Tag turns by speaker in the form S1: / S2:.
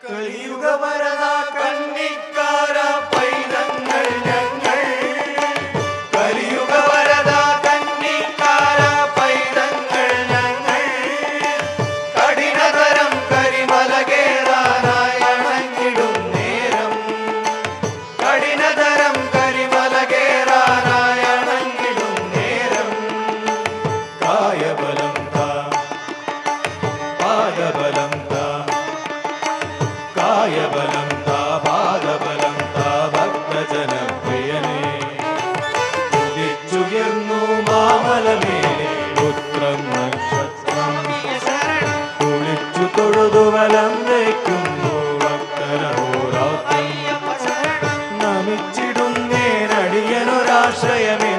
S1: കലിയുഗവരദ കന്നിക്കാര പൈതങ്ങൾ ഞങ്ങൾ കലിയുഗവരദ കന്നിക്കാര പൈതങ്ങൾ ഞങ്ങൾ കഠിനതരം കരിമല കേറാനായി അണഞ്ഞിടും നേരം കഠിനതരം കരിമല കേറാനായി അണഞ്ഞിടും നേരം കായബലം താ പാദബലം താ കായബലം താ പാദബലം താ ഭക്തജനപ്രിയനേ ഉദിച്ചുയർന്നു മാമലമേലെ പുത്രം നക്ഷത്രം കുളിച്ചു തൊഴുതു വലം വയ്ക്കുന്നു ഭക്തരഹോരാത്രം നമിച്ചിടുന്നേനടിയനൊരാശ്രയമേ